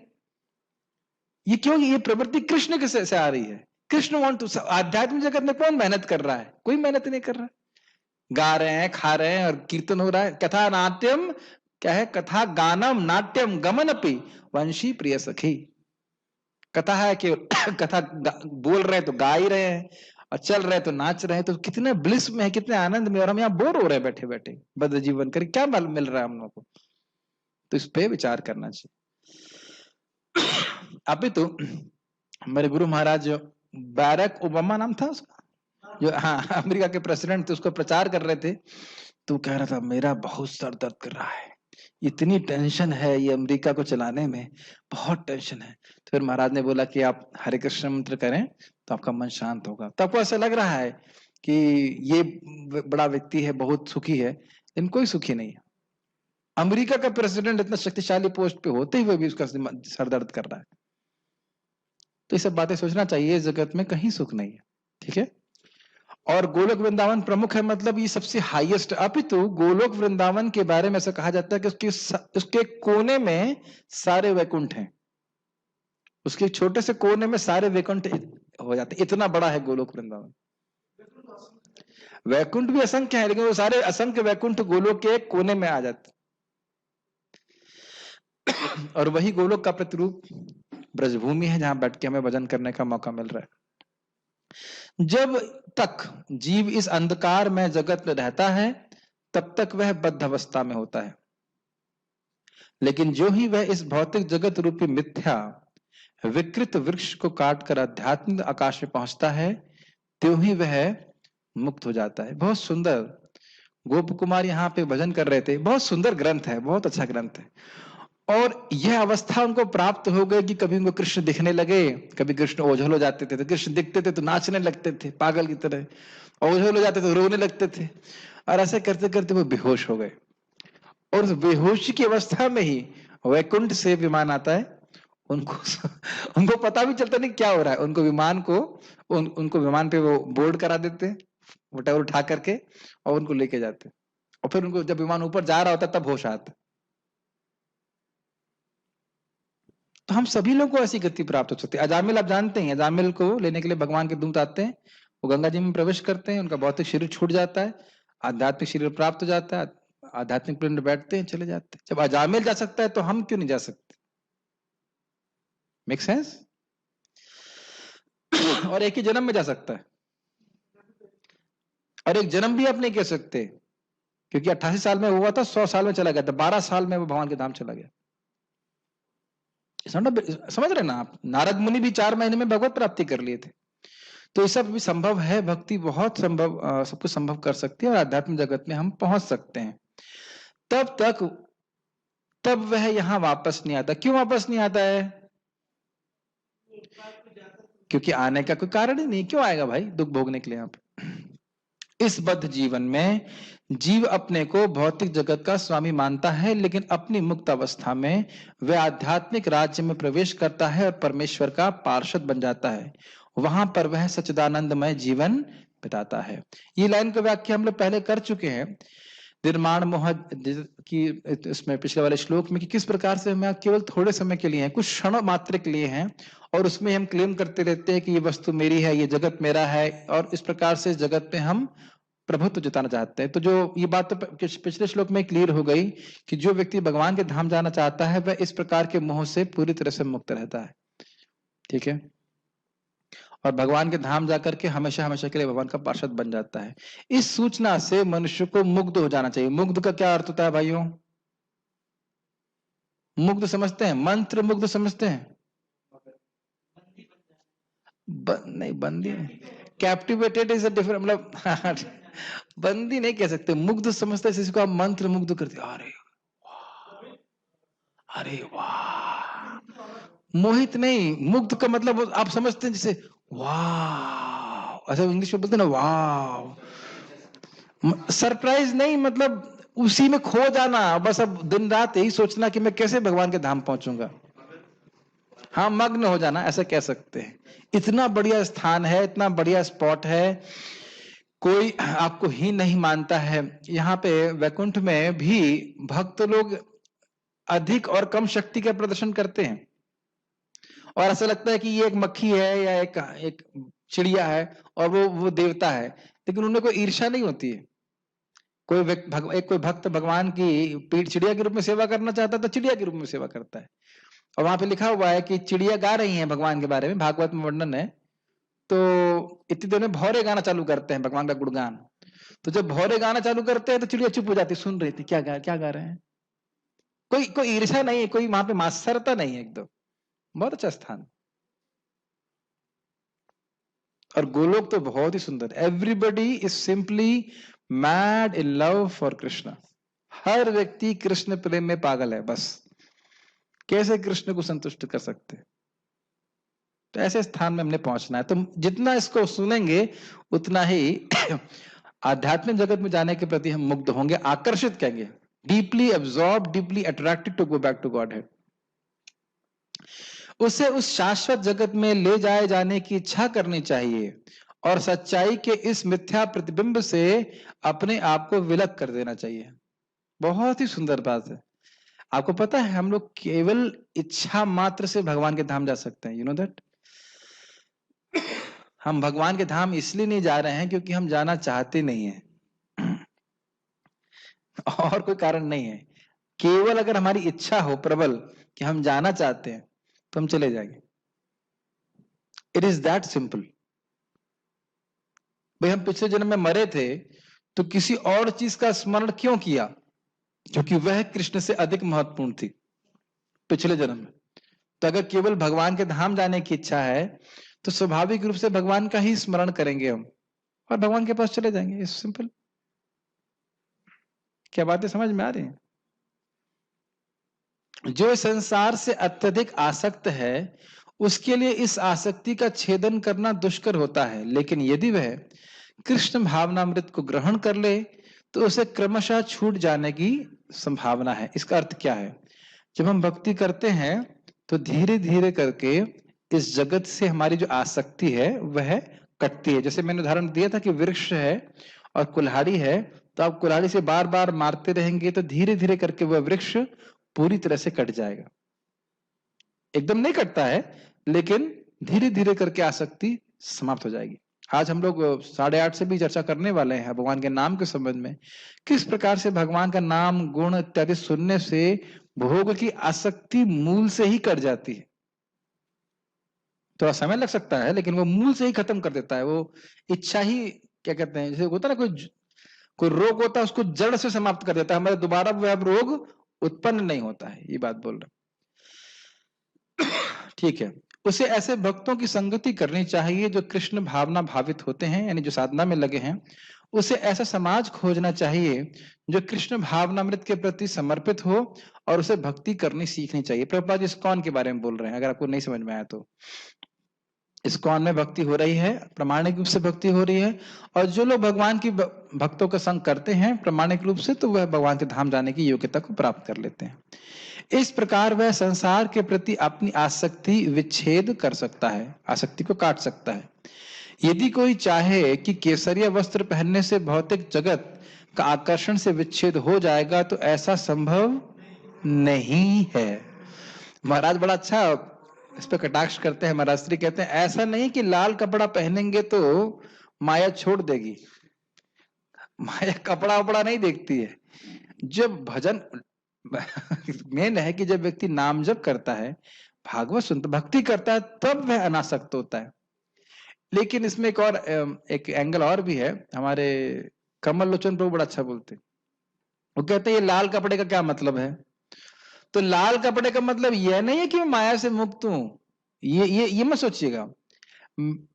ये क्यों, ये प्रवृत्ति कृष्ण के से आ रही है। कृष्ण वांट टू, आध्यात्मिक जगत में कौन मेहनत कर रहा है? कोई मेहनत नहीं कर रहा है। गा रहे हैं, खा रहे हैं, और कीर्तन हो रहा है। कथा नाट्यम क्या है? कथा गानम नाट्यम गमनपि वंशी प्रिय सखी। कथा है कि कथा बोल रहे हैं तो गा ही रहे हैं, और चल रहे हैं तो नाच रहे हैं, तो कितने ब्लिस में है, कितने आनंद में, और हम यहाँ बोर हो रहे हैं बैठे बैठे बद्ध जीवन कर, क्या मिल रहा है हम लोगों को? तो इस पे विचार करना चाहिए। अभी तो मेरे गुरु महाराज, जो बैरक ओबामा नाम था उसका, जो हाँ अमेरिका के प्रेसिडेंट थे, उसको प्रचार कर रहे थे, तो कह रहा था मेरा बहुत सर दर्द कर रहा है, इतनी टेंशन है ये अमेरिका को चलाने में, बहुत टेंशन है। तो फिर महाराज ने बोला कि आप हरे कृष्ण मंत्र करें तो आपका मन शांत होगा। तो आपको ऐसा लग रहा है कि ये बड़ा व्यक्ति है, बहुत सुखी है, लेकिन कोई सुखी नहीं है। अमेरिका का प्रेसिडेंट इतना शक्तिशाली पोस्ट पे होते हुए भी उसका सर दर्द कर रहा है। तो ये सब बातें सोचना चाहिए, इस जगत में कहीं सुख नहीं है, ठीक है? और गोलोक वृंदावन प्रमुख है, मतलब ये सबसे हाईएस्ट। अपितु गोलोक वृंदावन के बारे में ऐसा कहा जाता है कि उसके कोने में सारे वैकुंठ हैं, उसके छोटे से कोने में सारे वैकुंठ हो जाते, इतना बड़ा है गोलोक वृंदावन। वैकुंठ भी असंख्य है, लेकिन वो सारे असंख्य वैकुंठ गोलोक के कोने में आ जाते। और वही गोलोक का प्रतिरूप ब्रजभूमि है, जहां बैठ के हमें भजन करने का मौका मिल रहा है। जब तक जीव इस अंधकार में जगत में रहता है तब तक वह बद्ध अवस्था में होता है, लेकिन जो ही वह इस भौतिक जगत रूपी मिथ्या विकृत वृक्ष को काटकर आध्यात्मिक आकाश में पहुंचता है, त्यों ही वह मुक्त हो जाता है। बहुत सुंदर गोप कुमार यहाँ पे भजन कर रहे थे, बहुत सुंदर ग्रंथ है, बहुत अच्छा ग्रंथ है। और यह अवस्था उनको प्राप्त हो गई कि कभी उनको कृष्ण दिखने लगे, कभी कृष्ण ओझल हो जाते थे, तो कृष्ण दिखते थे तो नाचने लगते थे पागल की तरह, ओझल हो जाते तो रोने लगते थे, और ऐसे करते करते वो बेहोश हो गए। और उस बेहोशी की अवस्था में ही वैकुंठ से विमान आता है, उनको उनको पता भी चलता नहीं क्या हो रहा है, उनको विमान को उनको विमान पे वो बोर्ड करा देते हैं, वटेवर उठा करके, और उनको लेके जाते, और फिर उनको जब विमान ऊपर जा रहा होता तब होश आता। तो हम सभी लोग को ऐसी गति प्राप्त हो सकती है। अजामिल आप जानते हैं, अजामिल को लेने के लिए भगवान के दूत आते हैं, वो गंगा जी में प्रवेश करते हैं, उनका भौतिक शरीर छूट जाता है, आध्यात्मिक शरीर प्राप्त हो जाता है, आध्यात्मिक प्लेन में बैठते हैं, चले जाते हैं। जब अजामिल जा सकता है तो हम क्यों नहीं जा सकते? Make sense? और एक ही जन्म में जा सकता है, और एक जन्म भी आप नहीं कह सकते, क्योंकि 88 साल में हुआ था, 100 साल में चला गया था, 12 साल में वो भगवान के धाम चला गया। समझ रहे ना आप? नारद मुनि भी 4 महीने में भगवत प्राप्ति कर लिए थे। तो ये सब भी संभव है, भक्ति बहुत संभव, सब कुछ संभव कर सकती है और आध्यात्मिक जगत में हम पहुंच सकते हैं। तब वह यहां वापस नहीं आता। क्यों वापस नहीं आता है? क्योंकि आने का कोई कारण ही नहीं। क्यों आएगा भाई दुख भोगने के लिए? आप इस बद्ध जीवन में जीव अपने को भौतिक जगत का स्वामी मानता है, लेकिन अपनी मुक्त अवस्था में वह आध्यात्मिक राज्य में प्रवेश करता है और परमेश्वर का पार्षद बन जाता है। वहां पर वह सच्चिदानंदमय जीवन बिताता है। ये लाइन का व्याख्या हम लोग पहले कर चुके हैं निर्माण मोह की, इसमें पिछले वाले श्लोक में, कि किस प्रकार से हम केवल थोड़े समय के लिए हैं, कुछ क्षण मात्र के लिए हैं, और उसमें हम क्लेम करते रहते हैं कि ये वस्तु मेरी है, ये जगत मेरा है, और इस प्रकार से इस जगत पे हम प्रभुत्व जताना चाहते हैं। तो जो ये बात तो पिछले श्लोक में क्लियर हो गई कि जो व्यक्ति भगवान के धाम जाना चाहता है वह इस प्रकार के मोह से पूरी तरह से मुक्त रहता है। ठीक है, और भगवान के धाम जाकर के हमेशा हमेशा के लिए भगवान का पार्षद बन जाता है। इस सूचना से मनुष्य को मुग्ध हो जाना चाहिए। मुग्ध का क्या अर्थ होता है भाइयों? मुग्ध समझते हैं? मंत्र मुग्ध समझते हैं? नहीं, बंदी कैप्टिवेटेड इज अ डिफरेंट, मतलब बंदी नहीं कह सकते, मुग्ध समझते हैं इसको आप मंत्र मुग्ध करते। अरे अरे वाह, मोहित नहीं, मुग्ध का मतलब आप समझते हैं जैसे वाह, ऐसा इंग्लिश में बोलते हैं ना, वाह। सरप्राइज नहीं, मतलब उसी में खो जाना, बस अब दिन रात यही सोचना कि मैं कैसे भगवान के धाम पहुंचूंगा। हाँ, मग्न हो जाना, ऐसा कह सकते हैं। इतना बढ़िया स्थान है, इतना बढ़िया स्पॉट है, कोई आपको ही नहीं मानता है। यहाँ पे वैकुंठ में भी भक्त लोग अधिक और कम शक्ति का प्रदर्शन करते हैं, और ऐसा लगता है कि ये एक मक्खी है या एक चिड़िया है और वो देवता है, लेकिन उन्हें कोई ईर्ष्या नहीं होती है। कोई भक्त भगवान की पीठ चिड़िया के रूप में सेवा करना चाहता है तो चिड़िया के रूप में सेवा करता है। और वहां पे लिखा हुआ है कि चिड़िया गा रही हैं भगवान के बारे में, भागवत में वर्णन है। तो इतनी देर में भौरे गाना चालू करते हैं भगवान का गुणगान। तो जब भौरे गाना चालू करते हैं तो चिड़िया चुप हो जाती, सुन रही थी क्या गा रहे हैं। कोई ईर्ष्या नहीं है, कोई वहां पे मात्सरता नहीं है, एकदम बहुत अच्छा स्थान। और गोलोक तो बहुत ही सुंदर। Everybody is simply mad in love for Krishna. हर व्यक्ति कृष्ण प्रेम में पागल है। बस कैसे कृष्ण को संतुष्ट कर सकते, तो ऐसे स्थान में हमने पहुंचना है। तो जितना इसको सुनेंगे उतना ही आध्यात्मिक जगत में जाने के प्रति हम मुग्ध होंगे, आकर्षित कहेंगे, deeply absorb, deeply attracted to go back to godhead. उसे उस शाश्वत जगत में ले जाए जाने की इच्छा करनी चाहिए और सच्चाई के इस मिथ्या प्रतिबिंब से अपने आप को विलग कर देना चाहिए। बहुत ही सुंदर बात है। आपको पता है हम लोग केवल इच्छा मात्र से भगवान के धाम जा सकते हैं। You know that? हम भगवान के धाम इसलिए नहीं जा रहे हैं क्योंकि हम जाना चाहते नहीं हैं और कोई कारण नहीं है। केवल अगर हमारी इच्छा हो प्रबल कि हम जाना चाहते हैं तो हम चले जाएंगे। It is that simple. भाई हम पिछले जन्म में मरे थे तो किसी और चीज का स्मरण क्यों किया? क्योंकि वह कृष्ण से अधिक महत्वपूर्ण थी पिछले जन्म में। तो अगर केवल भगवान के धाम जाने की इच्छा है तो स्वाभाविक रूप से भगवान का ही स्मरण करेंगे हम और भगवान के पास चले जाएंगे। It's simple. क्या बातें समझ में आ रही हैं? जो संसार से अत्यधिक आसक्त है उसके लिए इस आसक्ति का छेदन करना दुष्कर होता है, लेकिन यदि वह कृष्ण भावनामृत को ग्रहण कर ले तो उसे क्रमशः छूट जाने की संभावना है। इसका अर्थ क्या है? जब हम भक्ति करते हैं तो धीरे धीरे करके इस जगत से हमारी जो आसक्ति है वह कटती है। जैसे मैंने उदाहरण दिया था कि वृक्ष है और कुल्हाड़ी है, तो आप कुल्हाड़ी से बार बार मारते रहेंगे तो धीरे धीरे करके वह वृक्ष पूरी तरह से कट जाएगा। एकदम नहीं कटता है, लेकिन धीरे धीरे करके आसक्ति समाप्त हो जाएगी। आज हम लोग 8:30 से भी चर्चा करने वाले हैं भगवान के नाम के संबंध में, किस प्रकार से भगवान का नाम गुण इत्यादि सुनने से भोग की आसक्ति मूल से ही कट जाती है। थोड़ा समय लग सकता है लेकिन वो मूल से ही खत्म कर देता है, वो इच्छा ही क्या कहते हैं, जैसे होता है ना कोई रोग होता है, उसको जड़ से समाप्त कर देता है, हमारे दोबारा वह रोग उत्पन्न नहीं होता है, ये बात बोल रहे। ठीक है, उसे ऐसे भक्तों की संगति करनी चाहिए जो कृष्ण भावना भावित होते हैं, यानी जो साधना में लगे हैं। उसे ऐसा समाज खोजना चाहिए जो कृष्ण भावनामृत के प्रति समर्पित हो, और उसे भक्ति करनी सीखनी चाहिए। प्रभुपाद इस्कॉन के बारे में बोल रहे हैं, अगर आपको नहीं समझ में आया तो। इस्कॉन में भक्ति हो रही है, प्रामाणिक रूप से भक्ति हो रही है, और जो लोग भगवान की भक्तों का संग करते हैं प्रामाणिक रूप से, तो वह भगवान के धाम जाने की योग्यता को प्राप्त कर लेते हैं। इस प्रकार वह संसार के प्रति अपनी आसक्ति विच्छेद कर सकता है, आसक्ति को काट सकता है। यदि कोई चाहे कि केसरिया वस्त्र पहनने से भौतिक जगत का आकर्षण से विच्छेद हो जाएगा, तो ऐसा संभव नहीं है। महाराज बड़ा अच्छा इस पर कटाक्ष करते हैं। महाराज श्री कहते हैं ऐसा नहीं कि लाल कपड़ा पहनेंगे तो माया छोड़ देगी। माया कपड़ा वपड़ा नहीं देखती है। जब भजन मेन है कि जब व्यक्ति नाम जप करता है, भागवत सुनता, भक्ति करता है, तब वह अनासक्त होता है। लेकिन इसमें एक एंगल और भी है। हमारे कमल लोचन प्रभु बड़ा अच्छा बोलते हैं। वो कहते हैं ये लाल कपड़े का क्या मतलब है? तो लाल कपड़े का मतलब यह नहीं है कि मैं माया से मुक्त हूं, ये मत सोचिएगा।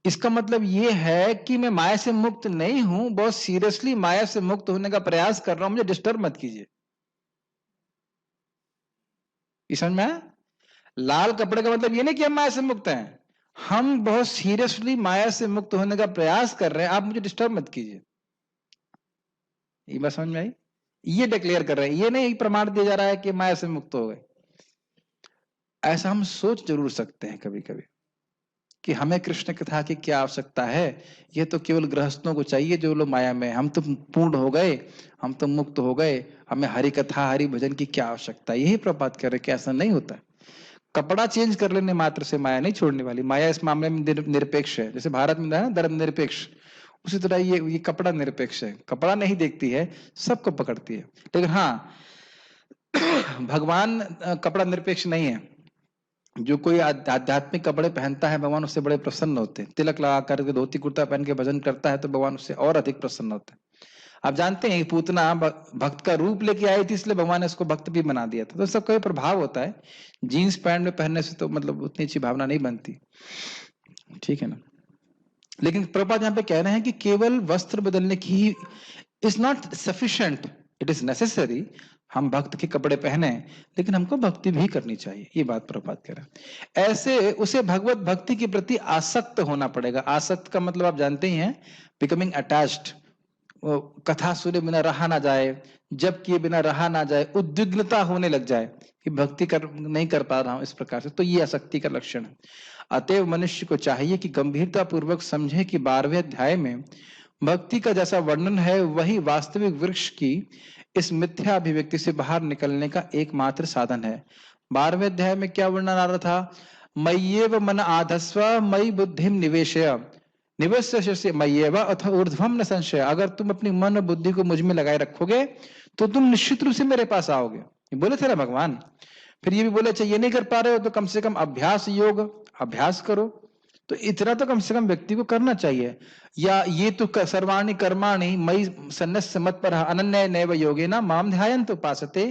इसका मतलब ये है कि मैं माया से मुक्त नहीं हूं, बहुत सीरियसली माया से मुक्त होने का प्रयास कर रहा हूं, मुझे डिस्टर्ब मत कीजिए। समझ में आया? लाल कपड़े का मतलब ये नहीं कि हम माया से मुक्त हैं, हम बहुत सीरियसली माया से मुक्त होने का प्रयास कर रहे हैं, आप मुझे डिस्टर्ब मत कीजिए। ये बात समझ में आई? ये डिक्लेयर कर रहे हैं, ये नहीं प्रमाण दिया जा रहा है कि माया से मुक्त हो गए। ऐसा हम सोच जरूर सकते हैं कभी कभी कि हमें कृष्ण कथा की क्या आवश्यकता है, ये तो केवल गृहस्थों को चाहिए जो लोग माया में, हम तो पूर्ण हो गए, हम तो मुक्त हो गए, हमें हरि कथा हरि भजन की क्या आवश्यकता है। यही प्रपात कर रहे कि ऐसा नहीं होता है। कपड़ा चेंज कर लेने मात्र से माया नहीं छोड़ने वाली। माया इस मामले में निरपेक्ष है। जैसे भारत में है ना धर्म निरपेक्ष, उसी तरह ये कपड़ा निरपेक्ष है। कपड़ा नहीं देखती है, सबको पकड़ती है। लेकिन हाँ, भगवान कपड़ा निरपेक्ष नहीं है। जो कोई आध्यात्मिक कपड़े पहनता है, भगवान उससे बड़े प्रसन्न होते हैं। तिलक लगा करके धोती कुर्ता पहन के भजन करता है तो भगवान उससे और अधिक प्रसन्न होते हैं। आप जानते हैं पूतना भक्त का रूप लेके आई थी, इसलिए भगवान ने उसको भक्त भी बना दिया था। तो सब कोई प्रभाव होता है। जीन्स पैंट में पहनने से तो मतलब उतनी अच्छी भावना नहीं बनती, ठीक है ना। लेकिन प्रभुपाद यहाँ पे कह रहे हैं कि केवल वस्त्र बदलने की is not sufficient, it is necessary. हम भक्त के कपड़े पहने, लेकिन हमको भक्ति भी करनी चाहिए, ये बात प्रभुपाद कह रहे हैं। ऐसे उसे भगवत भक्ति के प्रति आसक्त होना पड़ेगा। आसक्त का मतलब आप जानते ही हैं, बिकमिंग अटैच्ड। कथा सुने बिना रहा ना जाए, जब किए बिना रहा ना जाए, उद्विग्नता होने लग जाए कि भक्ति नहीं कर पा रहा हूं इस प्रकार से, तो ये आसक्ति का लक्षण है। अतएव मनुष्य को चाहिए कि गंभीरता पूर्वक समझे कि 12वें अध्याय में भक्ति का जैसा वर्णन है वही वास्तविक वृक्ष की इस मिथ्या अभिव्यक्ति से बाहर निकलने का एकमात्र साधन है। 12वें अध्याय में क्या वर्णन आ रहा था? मय्येव मन आधस्व मयि बुद्धिम निवेशय निवेश्य मय्येव अथ ऊर्ध्वम न संशय। अगर तुम अपनी मन और बुद्धि को मुझ में लगाए रखोगे तो तुम निश्चित रूप से मेरे पास आओगे, ये बोले थे ना भगवान। फिर ये भी बोले चाहिए नहीं कर पा रहे हो तो कम से कम अभ्यास योग अभ्यास करो। तो इतना तो कम से कम व्यक्ति को करना चाहिए। या ये तो सर्वाणि कर्माणि मयि सन्न्यस्य मत्परः अनन्य नैव योगेन माम ध्यायन्त उपासते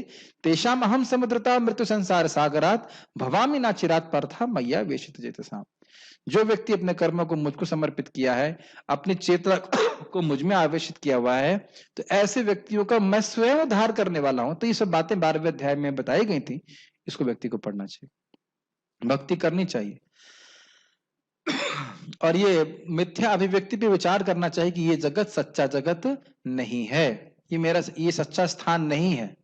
तेषाम अहम समुद्रता मृत्यु संसार सागरात भवामि न चिरात् पार्था मय्या वेशित चेतसा। जो व्यक्ति अपने कर्मों को मुझको समर्पित किया है, अपनी चेतना को मुझ में आवेशित किया हुआ है, तो ऐसे व्यक्तियों का मैं स्वयं उद्धार करने वाला हूं। तो ये सब बातें 12वें अध्याय में बताई गई थी, इसको व्यक्ति को पढ़ना चाहिए, भक्ति करनी चाहिए। और ये मिथ्या अभिव्यक्ति पे विचार करना चाहिए कि ये जगत सच्चा जगत नहीं है, ये सच्चा स्थान नहीं है।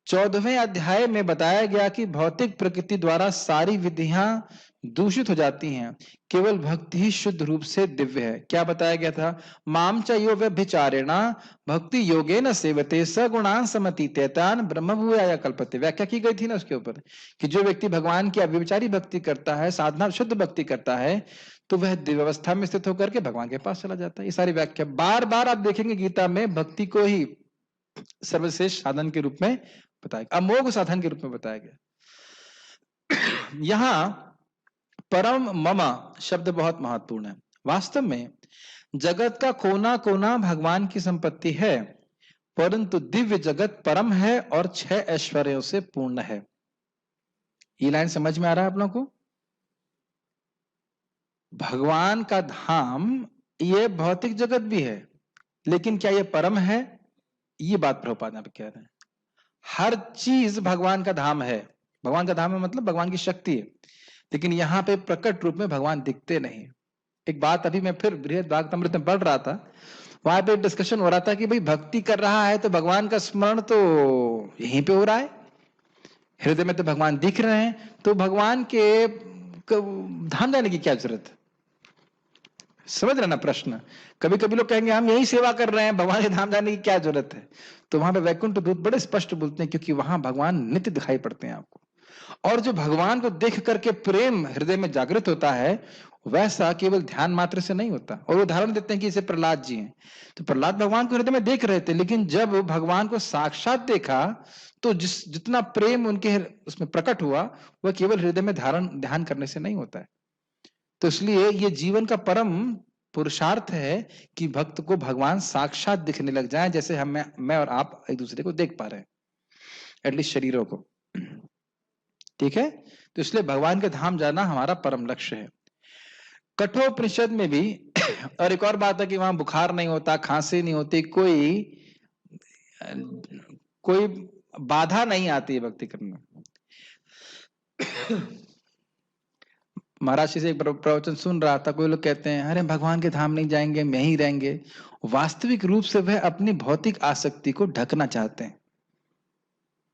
14वें अध्याय में बताया गया कि भौतिक प्रकृति द्वारा सारी विधियां दूषित हो जाती हैं, केवल भक्ति ही शुद्ध रूप से दिव्य है। क्या बताया गया था? माम च यो व्यभिचारेणा भक्ति योगेन सेवते सगुणान समतीतेतान ब्रह्मभूयाय कल्पते। व्याख्या की गई थी ना उसके ऊपर कि जो व्यक्ति भगवान की अव्यभिचारी भक्ति करता है, साधना शुद्ध भक्ति करता है, तो वह दिव्यवस्था में स्थित होकर के भगवान के पास चला जाता है। ये सारी व्याख्या बार बार आप देखेंगे गीता में भक्ति को ही सर्वश्रेष्ठ साधन के रूप में बताया, अमोघ साधन के रूप में बताया गया। यहां परम मम शब्द बहुत महत्वपूर्ण है। वास्तव में जगत का कोना कोना भगवान की संपत्ति है, परंतु दिव्य जगत परम है और 6 ऐश्वर्यों से पूर्ण है। ये लाइन समझ में आ रहा है आप लोगों को? भगवान का धाम ये भौतिक जगत भी है, लेकिन क्या ये परम है? ये बात प्रभुपाद यहाँ पे कह रहे हैं। हर चीज भगवान का धाम है। भगवान का धाम है मतलब भगवान की शक्ति है, लेकिन यहाँ पे प्रकट रूप में भगवान दिखते नहीं। एक बात अभी मैं फिर बृहद भागवतामृत में पढ़ रहा था, वहां पे डिस्कशन हो रहा था कि भाई भक्ति कर रहा है तो भगवान का स्मरण तो यहीं पे हो रहा है, हृदय में तो भगवान दिख रहे हैं, तो भगवान के धाम जाने की क्या जरूरत है? समझ रहे ना प्रश्न? कभी कभी लोग कहेंगे हम यही सेवा कर रहे हैं, भगवान के धाम जाने की क्या जरूरत है? तो वहां पे वैकुंठ दूत बड़े स्पष्ट बोलते हैं, क्योंकि वहां भगवान नित्य दिखाई पड़ते हैं आपको, और जो भगवान को देख करके प्रेम हृदय में जागृत होता है, वैसा केवल ध्यान मात्र से नहीं होता। और उदाहरण देते हैं कि इसे प्रहलाद जी हैं, तो प्रहलाद भगवान को हृदय में देख रहे थे, लेकिन जब भगवान को साक्षात देखा तो जितना प्रेम उनके उसमें प्रकट हुआ, वह केवल हृदय में ध्यान करने से नहीं होता है। तो इसलिए ये जीवन का परम पुरुषार्थ है कि भक्त को भगवान साक्षात दिखने लग जाए, जैसे मैं और आप एक दूसरे को देख पा रहे हैं, एटलीस्ट शरीरों को। ठीक है, तो इसलिए भगवान के धाम जाना हमारा परम लक्ष्य है। कठोपनिषद में भी और एक और बात है कि वहां बुखार नहीं होता, खांसी नहीं होती, कोई बाधा नहीं आती है भक्ति करने में। महाराज जी से एक प्रवचन सुन रहा था, कोई लोग कहते हैं अरे भगवान के धाम नहीं जाएंगे, हम यहीं रहेंगे। वास्तविक रूप से वह अपनी भौतिक आसक्ति को ढकना चाहते हैं।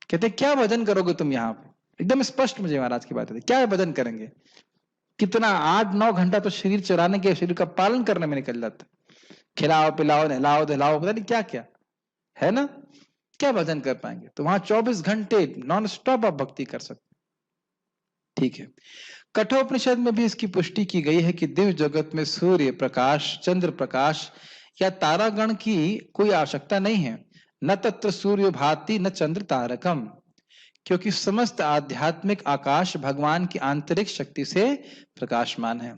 कहते हैं क्या भजन करोगे तुम यहाँ पे? एकदम स्पष्ट मुझे महाराज की बात है, क्या भजन करेंगे? कितना 8-9 घंटा तो शरीर चराने के, शरीर का पालन करने में निकल जाता, खिलाओ पिलाओ नहलाओ धलाओ, पता नहीं क्या क्या है ना, क्या भजन कर पाएंगे? तो वहां 24 घंटे नॉन स्टॉप आप भक्ति कर सकते। ठीक है, कठोपनिषद में भी इसकी पुष्टि की गई है कि दिव्य जगत में सूर्य प्रकाश, चंद्र प्रकाश या तारागण की कोई आवश्यकता नहीं है। न तत्र सूर्य भाति न चंद्र तारकम, क्योंकि समस्त आध्यात्मिक आकाश भगवान की आंतरिक शक्ति से प्रकाशमान है।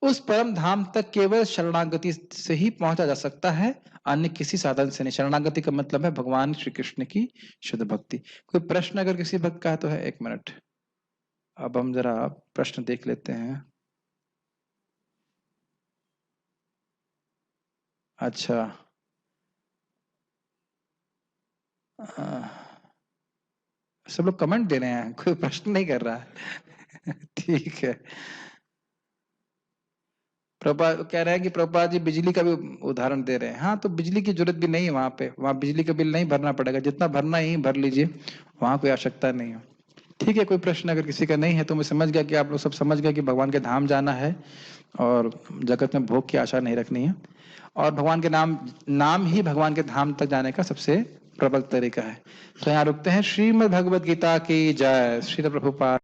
उस परम धाम तक केवल शरणागति से ही पहुंचा जा सकता है, अन्य किसी साधन से नहीं। शरणागति का मतलब है भगवान श्री कृष्ण की शुद्ध भक्ति। कोई प्रश्न अगर किसी भक्त का तो है? 1 मिनट, अब हम जरा प्रश्न देख लेते हैं। अच्छा, सब लोग कमेंट दे रहे हैं, कोई प्रश्न नहीं कर रहा है। ठीक है, प्रभा कह रहे हैं कि प्रभा जी बिजली का भी उदाहरण दे रहे हैं। हाँ, तो बिजली की जरूरत भी नहीं है वहां पे, वहां बिजली का बिल नहीं भरना पड़ेगा, जितना भरना ही भर लीजिए, वहां कोई आवश्यकता नहीं है। ठीक है, कोई प्रश्न अगर किसी का नहीं है तो मैं समझ गया कि आप लोग सब समझ गए कि भगवान के धाम जाना है और जगत में भोग की आशा नहीं रखनी है, और भगवान के नाम ही भगवान के धाम तक जाने का सबसे प्रबल तरीका है। तो यहाँ रुकते हैं। श्रीमद् भगवद गीता की जय। श्री प्रभुपाद।